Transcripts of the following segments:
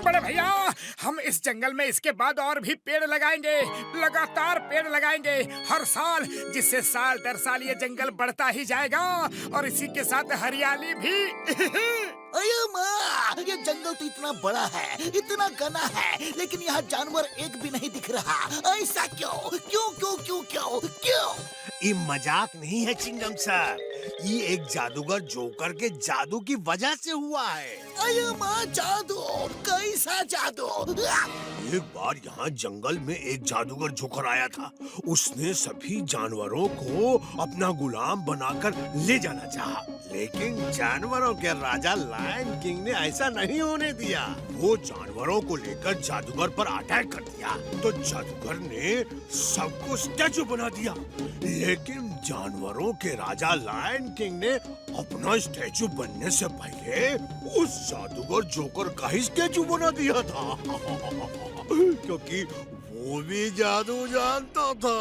बड़े भैया, हम इस जंगल में इसके बाद और भी पेड़ लगाएंगे, लगातार पेड़ लगाएंगे हर साल, जिससे साल दर साल ये जंगल बढ़ता ही जाएगा और इसी के साथ हरियाली भी। अरे माँ, ये जंगल तो इतना बड़ा है, इतना घना है, लेकिन यहाँ जानवर एक भी नहीं दिख रहा। ऐसा क्यों? क्यों क्यों क्यों क्यों क्यों? ये मजाक नहीं है चिंगम सर, ये एक जादूगर जोकर के जादू की वजह से हुआ है। अरे माँ, जादू? कैसा जादू? एक बार यहाँ जंगल में एक जादूगर जोकर आया था। उसने सभी जानवरों को अपना गुलाम बनाकर ले जाना चाहा, लेकिन जानवरों के राजा लायन किंग ने ऐसा नहीं होने दिया। वो जानवरों को लेकर जादूगर पर अटैक कर दिया, तो जादूगर ने सबको स्टैचू बना दिया, लेकिन जानवरों के राजा लायन किंग ने अपना स्टैचू बनने से पहले उस जादूगर जोकर का ही स्टैचू बना दिया था। क्योंकि वो भी जादू जानता था।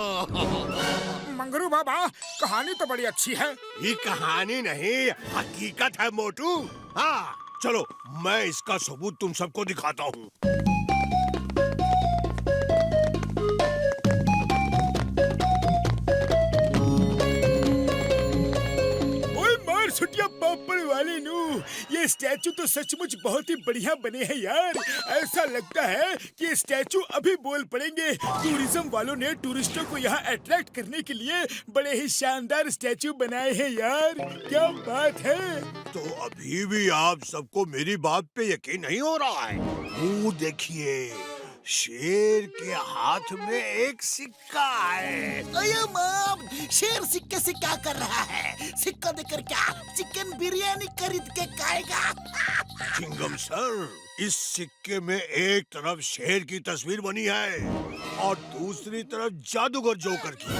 मंगरू बाबा, कहानी तो बड़ी अच्छी है। ये कहानी नहीं, हकीकत है मोटू। हाँ चलो, मैं इसका सबूत तुम सबको दिखाता हूँ। छुट्टियां पापड़ वाले नू, ये स्टैचू तो सचमुच बहुत ही बढ़िया बने हैं यार। ऐसा लगता है कि ये स्टैचू अभी बोल पड़ेंगे। टूरिज्म वालों ने टूरिस्टों को यहाँ अट्रैक्ट करने के लिए बड़े ही शानदार स्टैचू बनाए हैं यार। क्या बात है। तो अभी भी आप सबको मेरी बात पे यकीन नहीं हो रहा है? वो देखिए, शेर के हाथ में एक सिक्का है। अरे माँ, शेर सिक्के से क्या कर रहा है? सिक्का देकर क्या चिकन बिरयानी खरीद के खाएगा? चिंगम सर, इस सिक्के में एक तरफ शेर की तस्वीर बनी है और दूसरी तरफ जादूगर जोकर की।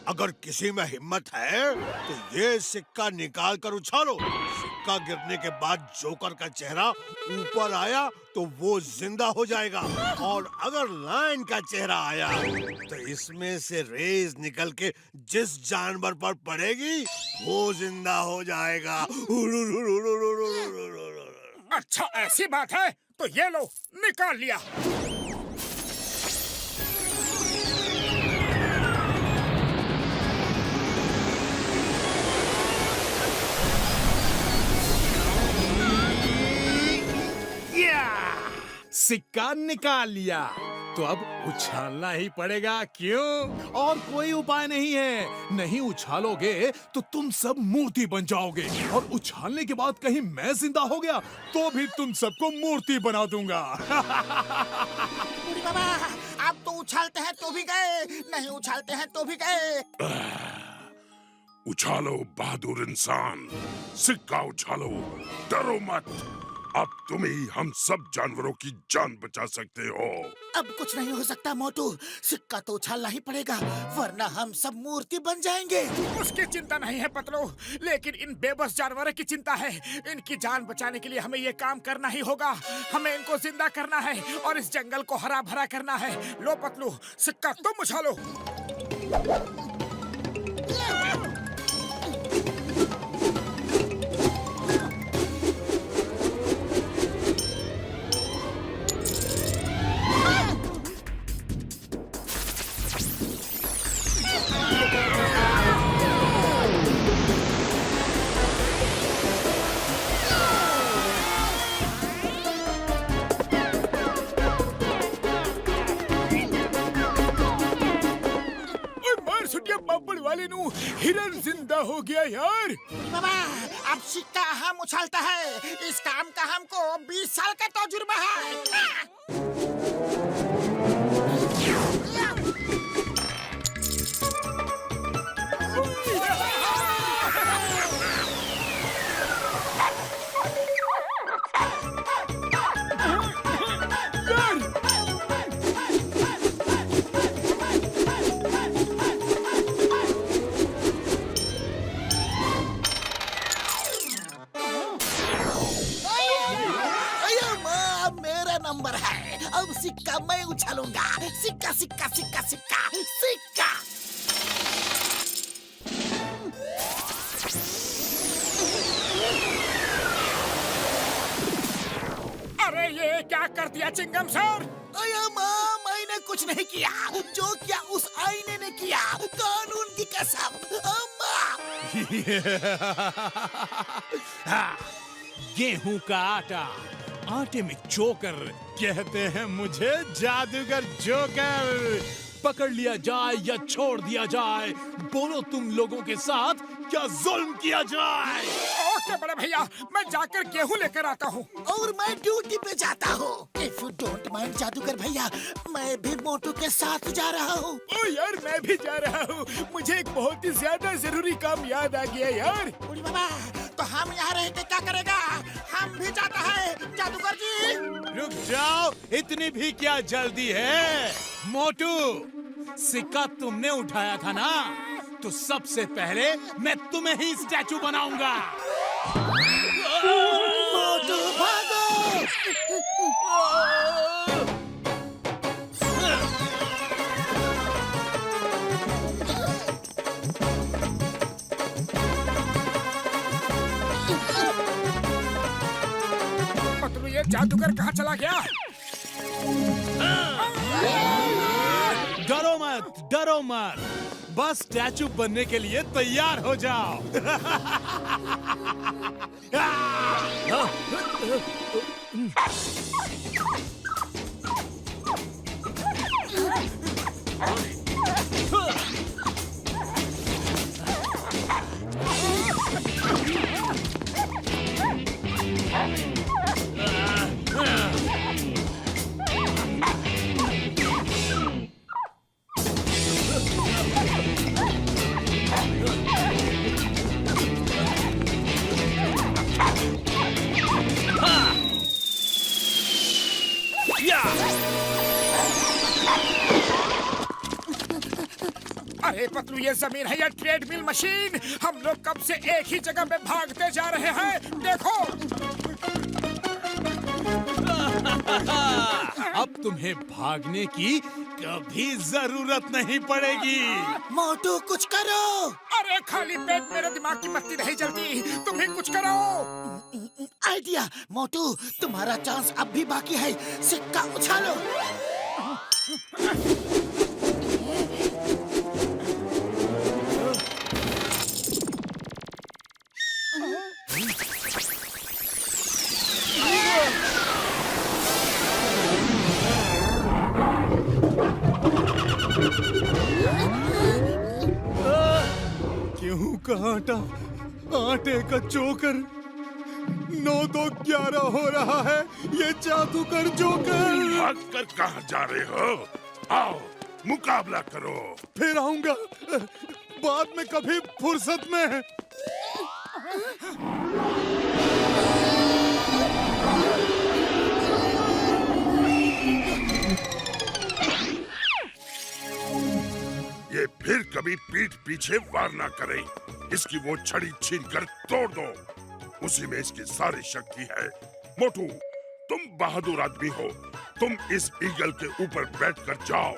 अगर किसी में हिम्मत है तो ये सिक्का निकाल कर उछालो। सिक्का गिरने के बाद जोकर का चेहरा ऊपर आया तो वो जिंदा हो जाएगा, और अगर लायन का चेहरा आया तो इसमें से रेज निकल के जिस जानवर पर पड़ेगी वो जिंदा हो जाएगा। अच्छा ऐसी बात है, तो ये लो, निकाल लिया। सिक्का निकाल लिया, तो अब उछालना ही पड़ेगा। क्यों? और कोई उपाय नहीं है। नहीं उछालोगे तो तुम सब मूर्ति बन जाओगे, और उछालने के बाद कहीं मैं जिंदा हो गया तो भी तुम सबको मूर्ति बना दूंगा। बूढ़ी बाबा, आप तो उछालते हैं तो भी गए, नहीं उछालते हैं तो भी गए। उछालो बहादुर इंसान, सिक्का उछालो, डरो मत। अब तुम ही हम सब जानवरों की जान बचा सकते हो। अब कुछ नहीं हो सकता मोटू, सिक्का तो उछालना ही पड़ेगा, वरना हम सब मूर्ति बन जाएंगे। उसकी चिंता नहीं है पतलू, लेकिन इन बेबस जानवरों की चिंता है। इनकी जान बचाने के लिए हमें ये काम करना ही होगा। हमें इनको जिंदा करना है और इस जंगल को हरा भरा करना है। लो पतलू, सिक्का तुम उछालो। पापड़ वाले नू, हिरन जिंदा हो गया यार। बाबा, अब सिक्का हम उछालता है। इस काम का हमको 20 साल का तजुर्बा है। मैं उछालूंगा। सिक्का सिक्का सिक्का सिक्का सिक्का। अरे ये क्या कर दिया चिंगम सर? अया माँ, मैंने कुछ नहीं किया। जो किया उस आईने ने किया, कानून की कसम। अम्मा। गेहूं का आटा, आटे में चोकर कहते हैं मुझे जादूगर जोकर। पकड़ लिया जाए या छोड़ दिया जाए, बोलो तुम लोगों के साथ क्या जुल्म किया जाए? ओके बड़े भैया, मैं जाकर गेहूं लेकर आता हूँ। और मैं ड्यूटी पे जाता हूँ। इफ यू डोंट माइंड जादूगर भैया, मैं भी मोटू के साथ जा रहा हूँ। ओ यार, मैं भी जा रहा हूँ। मुझे एक बहुत ही ज्यादा जरूरी काम याद आ गया यार। बूढ़ी बाबा, तो हम यहाँ रह के क्या करेगा? हम भी जाता है जादूगर जी। रुक जाओ, इतनी भी क्या जल्दी है? मोटू, सिक्का तुमने उठाया था ना, तो सबसे पहले मैं तुम्हें ही स्टैचू बनाऊंगा। मोटू भागो। मतलब ये जादूगर कहाँ चला गया? डरो मत, डरो मत, बस स्टैचू बनने के लिए तैयार हो जाओ। अरे पतलू, ये जमीन है या ट्रेडमिल मशीन? हम लोग कब से एक ही जगह पे भागते जा रहे हैं, देखो। अब तुम्हें भागने की कभी जरूरत नहीं पड़ेगी। मोटू कुछ करो। अरे खाली पेट मेरे दिमाग की बत्ती नहीं जलती, तुम ही कुछ करो। आइडिया। मोटू, तुम्हारा चांस अब भी बाकी है। सिक्का उछालो। गेहूं का आटा, आटे का चोकर, 9-2-11 हो रहा है। ये जादूगर जोकर। भाग कर कहाँ जा रहे हो? आओ, मुकाबला करो। फिर आऊंगा, बाद में कभी फुर्सत में। ये फिर कभी पीठ पीछे वार ना करे। इसकी वो छड़ी छीन कर तोड़ दो, उसी में इसकी सारी शक्ति है। मोटू, तुम बहादुर आदमी हो, तुम इस ईगल के ऊपर बैठकर जाओ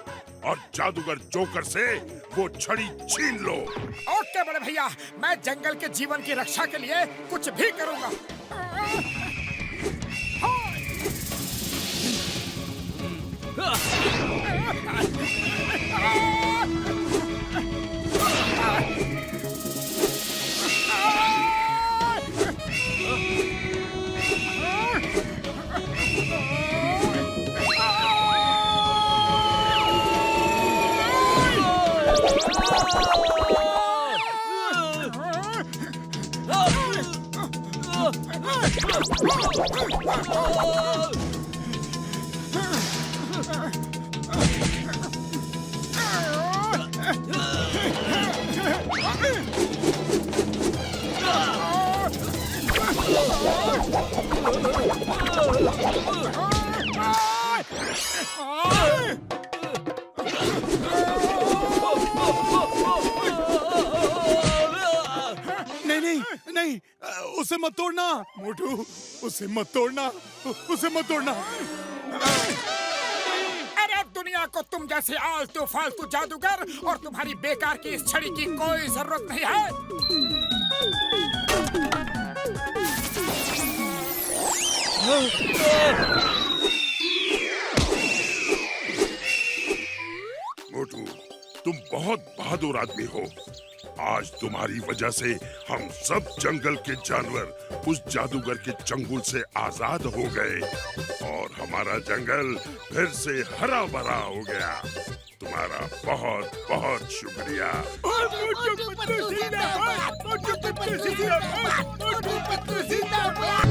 और जादूगर जोकर से वो छड़ी छीन लो। ओके बड़े भैया, मैं जंगल के जीवन की रक्षा के लिए कुछ भी करूंगा। नहीं, उसे मत तोड़ना मोटू, उसे मत तोड़ना, उसे मत तोड़ना। सारे दुनिया को तुम जैसे आलतू फालतू जादूगर और तुम्हारी बेकार की इस छड़ी की कोई जरूरत नहीं है। मोटू, तुम बहुत बहादुर आदमी हो। आज तुम्हारी वजह से हम सब जंगल के जानवर उस जादूगर के चंगुल से आजाद हो गए और हमारा जंगल फिर से हरा भरा हो गया। तुम्हारा बहुत बहुत शुक्रिया। मोटू पतलू जिंदाबाद। मोटू पतलू जिंदाबाद। मोटू पतलू जिंदाबाद।